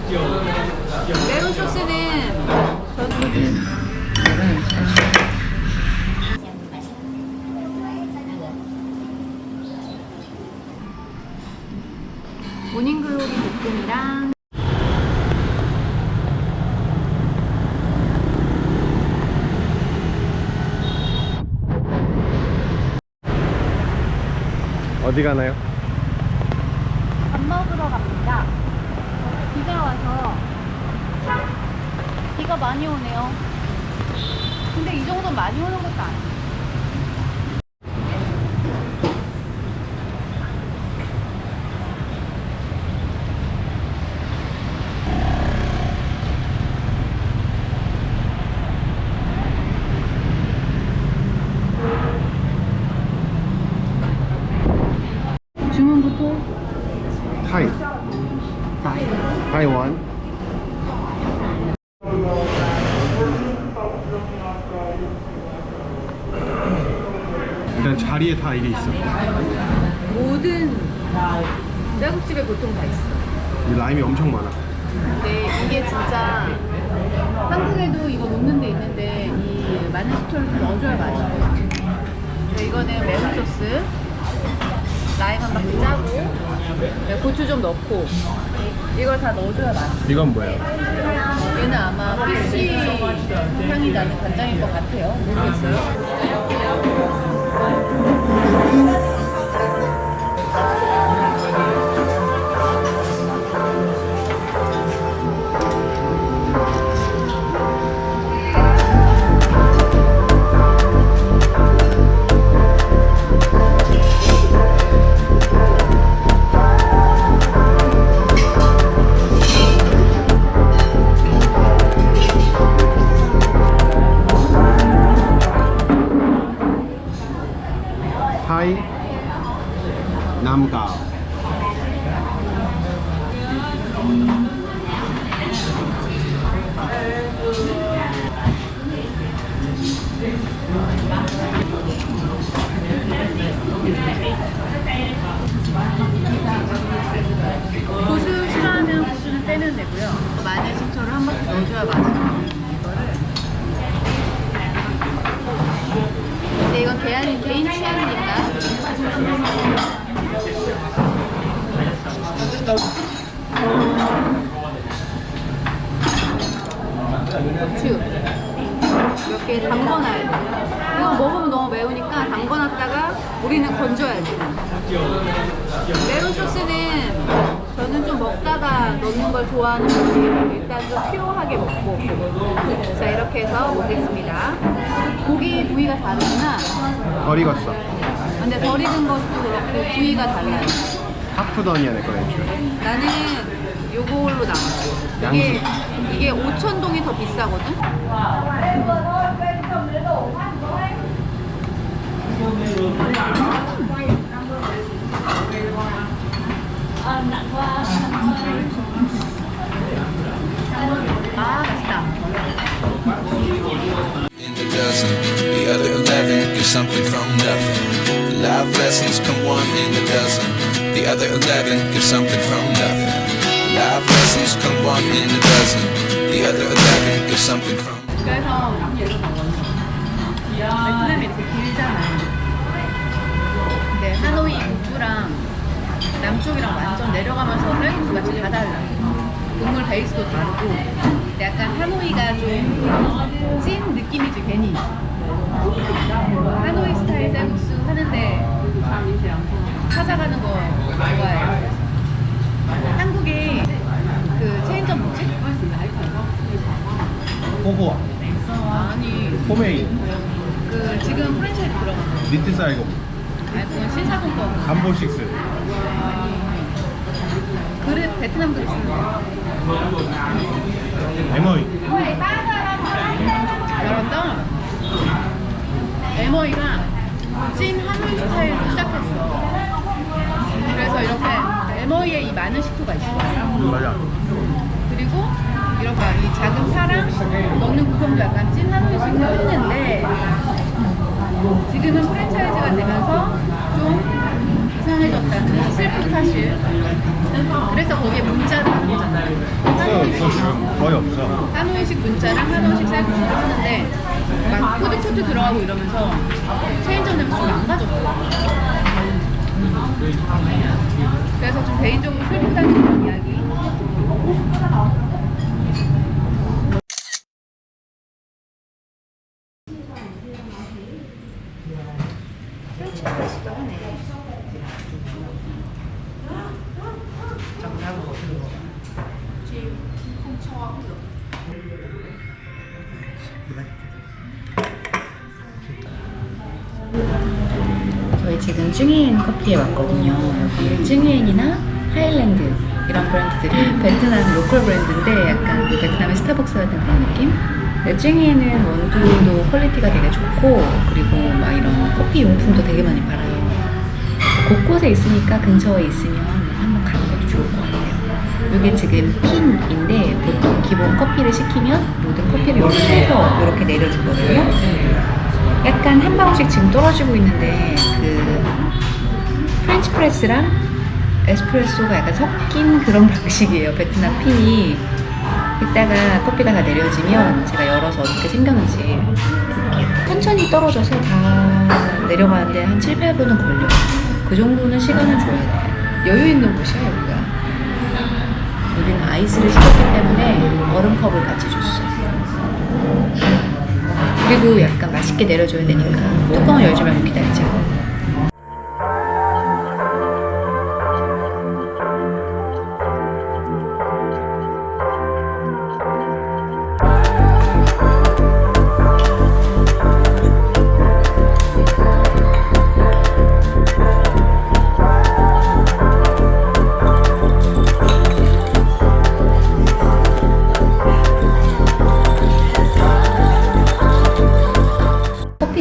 메론 소스는 저는 모닝글로리 볶음이랑 어디 가나요? 밥 먹으러 갑니다. 비가 와서 비가 많이 오네요. 근데 이 정도 많이 오는 것도 아니에요. 주문부터 타이. 타이완. 일단 자리에 다 이게 있어. 모든 쌀국집에 보통 다 있어. 이 라임이 엄청 많아. 근데 이게 진짜 한국에도 이거 놓는 데 있는데 이 마늘 식초를 넣어줘야 맛있어. 근데 이거는 매운 소스, 라임 한 바퀴 짜고 고추 좀 넣고 이걸 다 넣어줘야 맛있어. 이건 뭐예요? 얘는 아마 피쉬 향이 나는 간장일 것 같아요. 모르겠어요. 타이 남가. 고수 싫어하면 고수는 떼면 되고요. 마늘 식초를 한 바퀴 넣어줘야 맛있어요. 근데 이건 개인 취향이니까. 고추 몇 개 담궈놔야 돼. 이거 먹으면 너무 매우니까 담궈놨다가 우리는 건져야지. 메론 소스는 저는 좀 먹다가 넣는 걸 좋아하는 편이에요. 일단 좀 피로하게 먹고. 자, 이렇게 해서 먹겠습니다. 고기 부위가 다르구나. 덜 익었어. 근데 덜 익은 것도 그렇고 부위가 달라요. 하프던이야 내 거는 애초에. 나는 요걸로 나왔어. 이게 5,000동이 더 비싸거든? 아, 맛있다. In the dozen, the other 11 get something from nothing. The life lessons come one in a dozen. The other 11 get something from nothing. The life lessons come one in a dozen. The other 11 get something from. 그래서 베트남이 이렇게 길잖아요. 근데 하노이 북부랑 남쪽이랑 완전 내려가면서 쌀국수 맛이 다 달라. 국물 베이스도 다르고. 근데 약간 하노이가 좀 찐 느낌이지 괜히. 하노이 스타일 쌀국수 하는데 찾아가는 거 좋아해요. 한국에 그 체인점 뭐지? 호호아. 아니 호메이. 그 지금 프랜차이즈 들어간 거. 니트 사이고. 아니 그건 신사동 거. 감보식스. 그릇 베트남 그릇 쓰는 거. 에머이. 잘한다. 에머이가 찐 하노이 스타일로 시작했어. 그래서 이렇게 에머이에 이 많은 식초가 있어. 맞아. 그리고 이렇게 이 작은 파랑 넣는 구성도 약간 찐 하노이식으로 했는데 지금은 프랜차이즈가 되면서 좀 이상해졌다는 슬픈 사실. 그래서 거기에 문자를 하는 거잖아요. 지금 거의 없어. 하노이식 분짜랑 하노이식 쌀국수를 하는데 막 푸드코트 들어가고 이러면서 체인점 되면서 좀 망가졌어. 그래서 좀 개인적으로 슬프다는 그런 이야기. 프렌치 프레스도 하네. 저희 지금 쭝이엔 커피에 왔거든요. 여기 쭝이엔이나 하일랜드 이런 브랜드들이 베트남 로컬 브랜드인데 약간 베트남의 스타벅스 같은 그런 느낌? 근데 쭝이엔은 원두도 퀄리티가 되게 좋고 그리고 막 이런 커피 용품도 되게 많이 팔아요. 곳곳에 있으니까 근처에 있으면 한번 가는 것도 좋을 것 같아요. 이게 지금 핀인데 보통 기본 커피를 시키면 모든 커피를 여기 해서 이렇게 내려주거든요. 약간 한 방울씩 지금 떨어지고 있는데 그 프렌치 프레스랑 에스프레소가 약간 섞인 그런 방식이에요. 베트남 핀이. 이따가 커피가 다 내려지면 제가 열어서 어떻게 생겼는지 볼게요. 천천히 떨어져서 다 내려가는데 한 7, 8분은 걸려요. 그 정도는 시간을 줘야 돼요. 여유 있는 곳이야 여기가. 여기는 아이스를 시켰기 때문에 얼음컵을 같이 줬어. 그리고 약간 맛있게 내려줘야 되니까 뚜껑을 열지 말고 기다리자.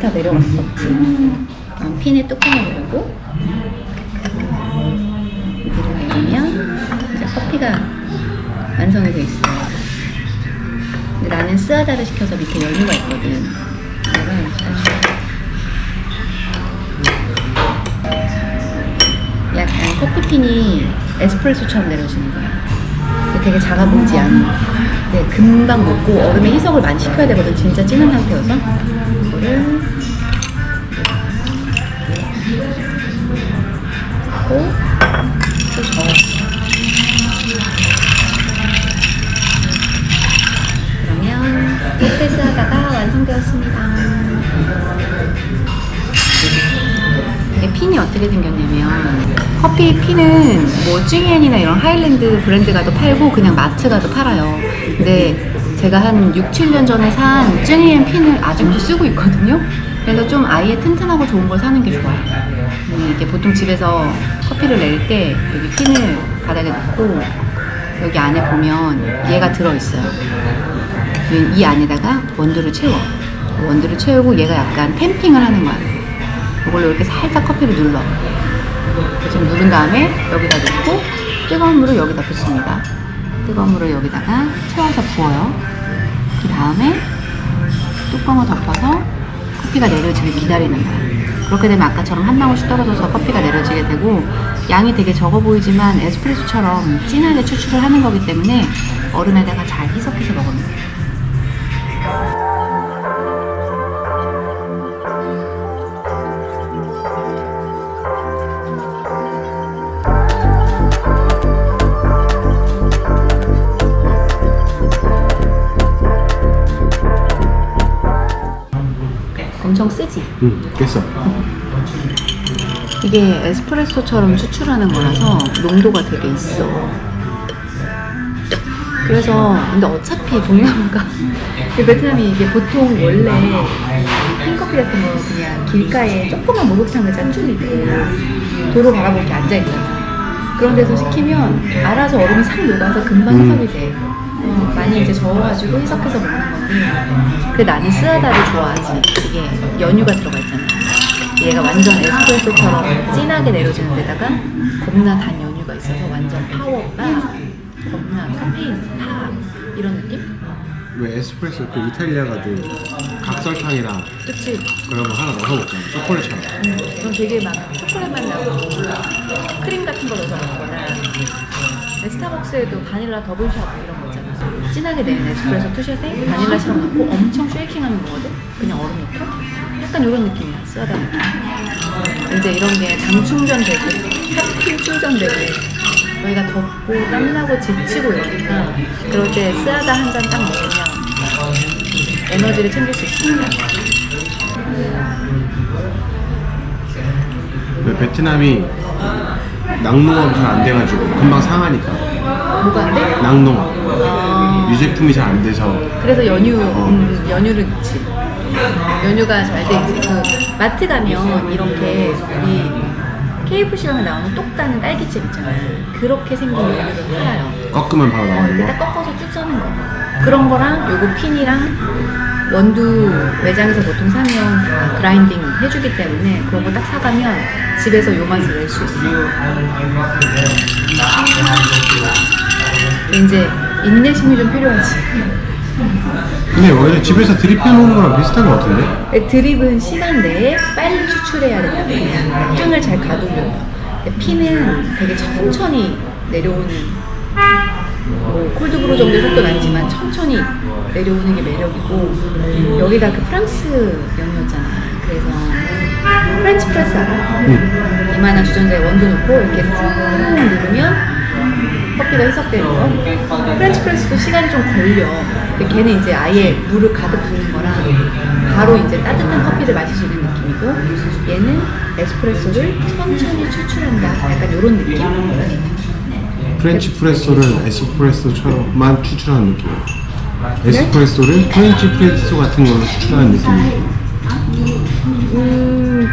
다 내려갔어. 핀의 뚜껑을 열고 여기를 내리면 이제 커피가 완성이 돼 있어요. 근데 나는 스아다를 시켜서 밑에 연유가 있거든. 이거는 약간 커피핀이 에스프레소처럼 내려지는 거야. 근데 되게 작아 보이지 않아. 네, 금방 녹고 얼음에 희석을 많이 시켜야 되거든. 진짜 찌는 상태여서. 이거를 하고 또 저어. 그러면 프레스하다가 완성되었습니다. 이게 핀이 어떻게 생겼냐면 커피 핀은 뭐 쭝이엔이나 이런 하일랜드 브랜드 가도 팔고 그냥 마트 가도 팔아요. 근데 제가 한 6, 7년 전에 산 쭝이엔 핀을 아직도 쓰고 있거든요. 그래서 좀 아예 튼튼하고 좋은 걸 사는 게 좋아요. 이게 보통 집에서 커피를 낼 때 여기 핀을 바닥에 놓고 여기 안에 보면 얘가 들어있어요. 이 안에다가 원두를 채워. 원두를 채우고 얘가 약간 탬핑을 하는 거야. 이걸로 이렇게 살짝 커피를 눌러. 지금 누른 다음에 여기다 놓고 뜨거운 물을 여기다 붓습니다. 뜨거운 물을 여기다가 채워서 부어요. 그 다음에 뚜껑을 덮어서 커피가 내려지길 기다리는 거야. 그렇게 되면 아까처럼 한 방울씩 떨어져서 커피가 내려지게 되고 양이 되게 적어 보이지만 에스프레소처럼 진하게 추출을 하는 거기 때문에 얼음에다가 잘 희석해서 먹으면 돼요. 엄청 쓰지? 깼어. 이게 에스프레소처럼 추출하는 거라서 농도가 되게 있어. 그래서 근데 어차피 동남아가 베트남이 이게 보통 원래 흰커피 같은 거 그냥 길가에 조그만 목욕탕을 짠줄이고 도로 바라보게 앉아있잖아. 그런 데서 시키면 알아서 얼음이 싹 녹아서 금방 희석이 돼. 많이 이제 저어가지고 희석해서 먹는 건데 그 나는 스아다를 좋아하지. 이게 연유가 들어가 있잖아. 얘가 완전 에스프레소처럼 진하게 내려지는 데다가 겁나 단 연유가 있어서 완전 파워가 겁나 카페인 파 이런 느낌? 왜 에스프레소 그 이탈리아 가도 각설탕이랑 그치? 그런 거 하나 넣어서 먹잖아. 초콜릿처럼. 그럼 되게 막 초콜릿 맛 나고 크림 같은 거 넣어서 먹거나 스타벅스에도 바닐라 더블샷 이런 거 있잖아. 진하게 된 에스프레소 투샷에 바닐라 시럽 넣고 엄청 쉐이킹하는 거거든? 그냥 얼음 넣고? 약간 이런 느낌이야, 쓰아다 느낌. 이제 이런 게 장 충전되고 카페인 충전되고 저희가 덥고 땀나고 지치고 이러니까 그럴 때 쓰아다 한 잔 딱 먹으면 에너지를 챙길 수 있습니다. 왜 베트남이 낙농업이 잘 안 돼가지고 금방 상하니까. 뭐가 안 돼? 낙농업. 아, 유제품이 잘 안 돼서. 그래서 연유를 넣지. 연유가 잘 돼 있지. 그 마트 가면 이렇게 우리 KFC랑에 나오는 똑 따는 딸기잼 있잖아요. 그렇게 생긴 연유를 팔아요. 꺾으면 바로 이렇게 나오는 딱 거. 꺾어서 쭉 짜는 거. 그런 거랑 요거 핀이랑 원두 매장에서 보통 사면 다 그라인딩 해주기 때문에 그런 거 딱 사가면 집에서 요 맛을 낼 수 있어. 이제 인내심이 좀 필요하지. 근데 원래 집에서 드립해 먹는 거랑 비슷한 것 같은데? 드립은 시간 내에 빨리 추출해야 된다고 해요. 향을 잘 가두려면. 피는 되게 천천히 내려오는, 뭐 콜드브루 정도의 속도는 아니지만 천천히 내려오는 게 매력이고, 여기가 그 프랑스 연유였잖아. 그래서 프렌치 프레스 알아? 이만한 주전자에 원두 넣고 이렇게 쭉 누르면 커피가 희석되는 거. 프렌치 프레스도 시간이 좀 걸려. 근데 걔는 이제 아예 물을 가득 붓는 거라 바로 이제 따뜻한 커피를 마실 수 있는 느낌이고, 얘는 에스프레소를 천천히 추출한다. 약간 이런 느낌? 프렌치 프레소를 에스프레소처럼만 추출하는 느낌. 에스프레소를 프렌치 프레소 같은 걸로 추출하는 느낌이에요.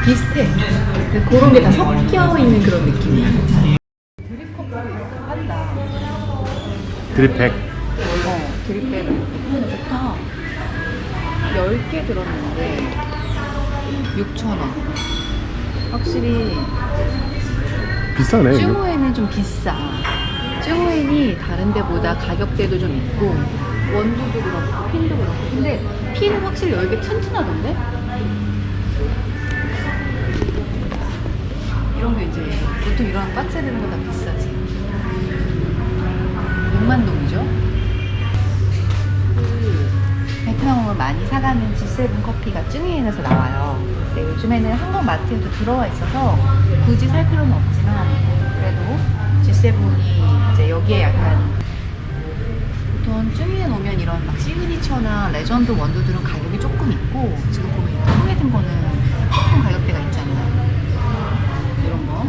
비슷해. 근데 그런 게 다 섞여 있는 그런 느낌이야. 드립백. 드립백을 좋다. 10개 들었는데 6,000원. 확실히 비싸네. 이거. 쯔무에는 좀 비싸. 쯔무엔이 다른 데보다 가격대도 좀 있고 원두도 그렇고 핀도 그렇고. 근데 핀은 확실히 10개 튼튼하던데? 이런 게 이제 보통 이런 박스에 드는 거 다 비싸지. 6만 동이죠? 베트남을 많이 사가는 G7 커피가 쯔위엔에서 나와요. 근데 요즘에는 한국 마트에도 들어와 있어서 굳이 살 필요는 없지만 그래도 G7이 이제 여기에 약간 보통 쯔위엔 오면 이런 막 시그니처나 레전드 원두들은 가격이 조금 있고 지금 보면 이렇게 통에 든 거는 조금 가격대가 있잖아요. 이런 거.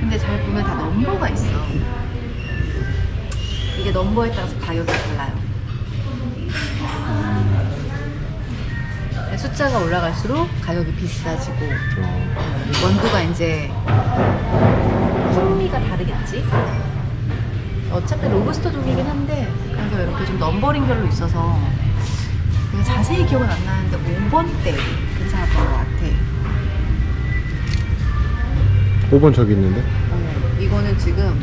근데 잘 보면 다 넘버가 있어. 이게 넘버에 따라서 가격이 달라요. 숫자가 올라갈수록 가격이 비싸지고 원두가 이제 풍미가 다르겠지? 어차피 로브스터 종이긴 한데 그래서 이렇게 좀 넘버링별로 있어서 되게 자세히 기억은 안 나는데 5번 때 괜찮았던 것 같아. 5번 저기 있는데? 이거는 지금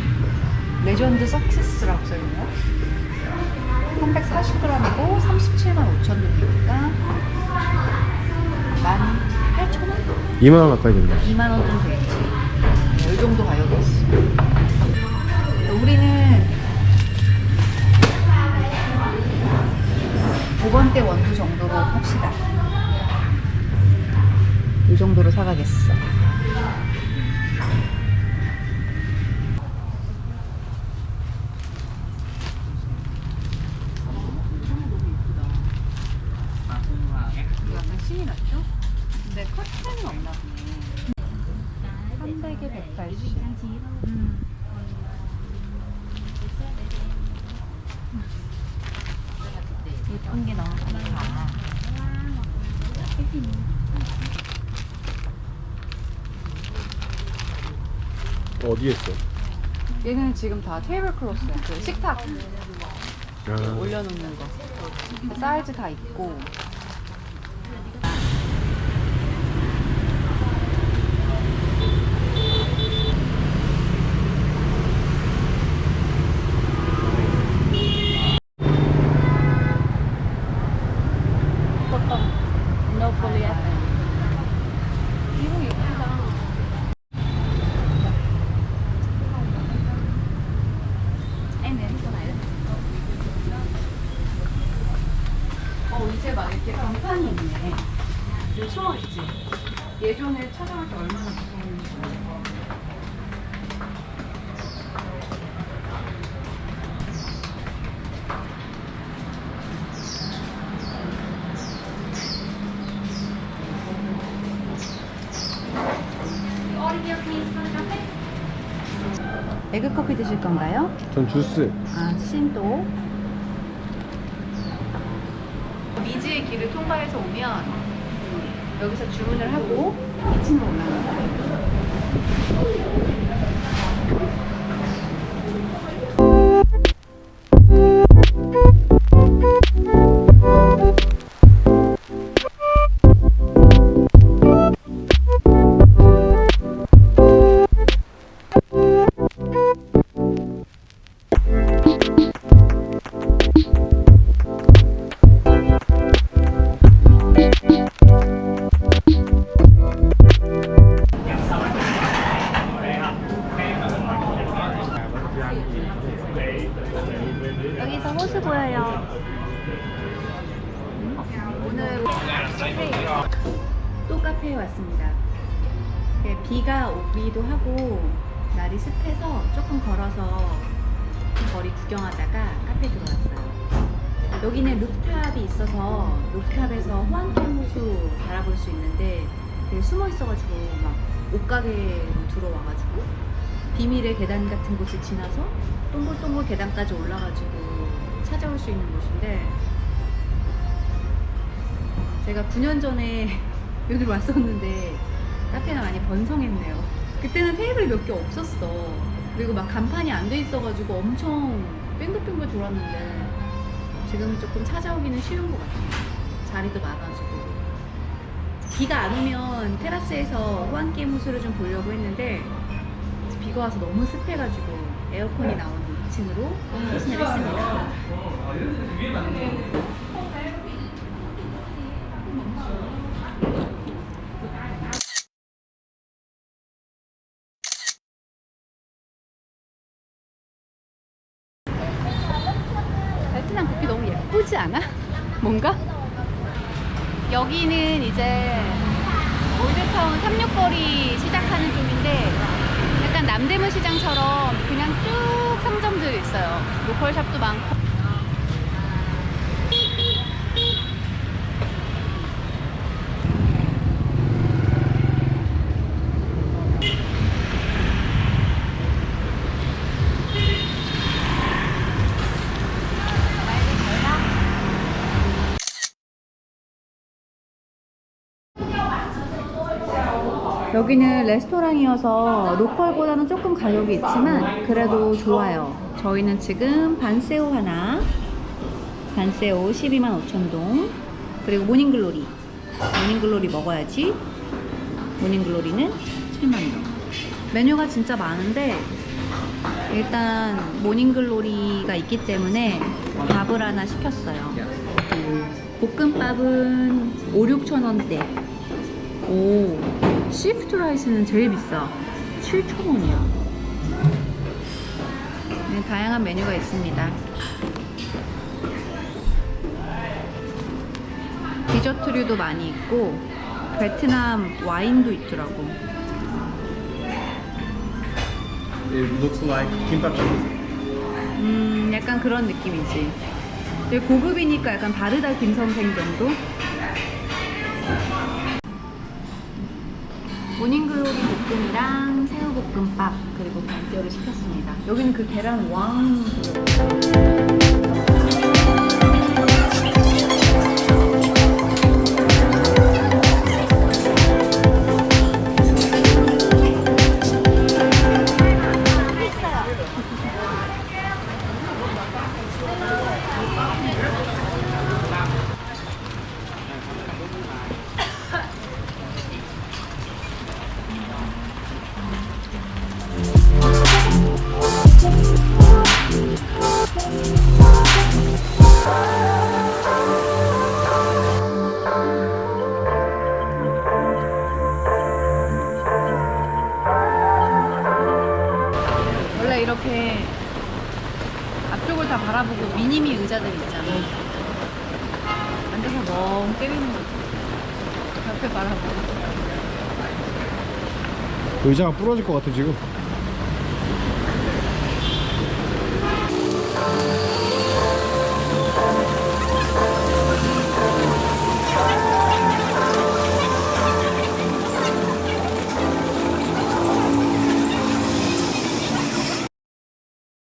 레전드 석세스라고 써있네요. 340g이고 37만 5천 동이니까 18,000원? 2만원 가까이 됐네. 2만 원 정도 되겠지. 이 정도 가격이 있어. 우리는 5번대 원두 정도로 합시다. 이 정도로 사가겠어. 약간 신이 났죠? 근데 커튼은 없나 보네. 300에 180. 예쁜 게 너무 많다. 어디에 있어? 얘는 지금 다 테이블 클로스야. 그 식탁 야. 올려놓는 거. 사이즈 다 있고. No polyethylene. 이거 예쁘다. Em đến chỗ này đấy. 계단이 있네. 숨어있지. 예전에 찾아올 때 얼마나 무서웠는지. 에그 커피 드실 건가요? 전 주스. 아, 신도. 미지의 길을 통과해서 오면 여기서 주문을 하고 2층으로 올라가는 거예요. 여기서 호수 보여요. 오늘 또 카페에 왔습니다. 비가 오기도 하고 날이 습해서 조금 걸어서 거리 구경하다가 카페 들어왔어요. 여기는 루프탑이 있어서 루프탑에서 호안캠 호수 바라볼 수 있는데 되게 숨어 있어가지고 막 옷가게로 들어와가지고 비밀의 계단 같은 곳을 지나서 동글동글 계단까지 올라가지고 찾아올 수 있는 곳인데, 제가 9년 전에 여기로 왔었는데 카페가 많이 번성했네요. 그때는 테이블이 몇 개 없었어. 그리고 막 간판이 안 돼 있어가지고 엄청 뺑글뺑글 돌았는데 지금은 조금 찾아오기는 쉬운 것 같아요. 자리도 많아지고. 비가 안 오면 테라스에서 호안게임 호수를 좀 보려고 했는데 비가 와서 너무 습해가지고 에어컨이 나오는 2층으로 호신을 했습니다. 베트남 국기 너무 예쁘지 않아? 뭔가? 여기는 이제 올드타운 삼육거리 시작하는 쪽인데 약간 남대문 시장처럼 그냥 쭉 상점들 있어요. 로컬샵도 많고. 여기는 레스토랑이어서 로컬보다는 조금 가격이 있지만 그래도 좋아요. 저희는 지금 반새우 하나, 반새우 125,000동, 그리고 모닝글로리 먹어야지. 모닝글로리는 70,000동. 메뉴가 진짜 많은데 일단 모닝글로리가 있기 때문에 밥을 하나 시켰어요. 볶음밥은 5-6,000원대. 오, 시프트 라이스는 제일 비싸. 7,000원이야. 네, 다양한 메뉴가 있습니다. 디저트류도 많이 있고 베트남 와인도 있더라고. It looks like 김밥 정도. 약간 그런 느낌이지. 되게 고급이니까 약간 바르다 김선생 정도? 모닝글로리 볶음이랑 새우볶음밥 그리고 반뼈를 시켰습니다. 여기는 그 계란 왕. 원래 이렇게 앞쪽을 다 바라보고 미니미 의자들 있잖아. 앉아서 멍 때리는 거지. 옆에 바라보고. 의자가 부러질 것 같아 지금.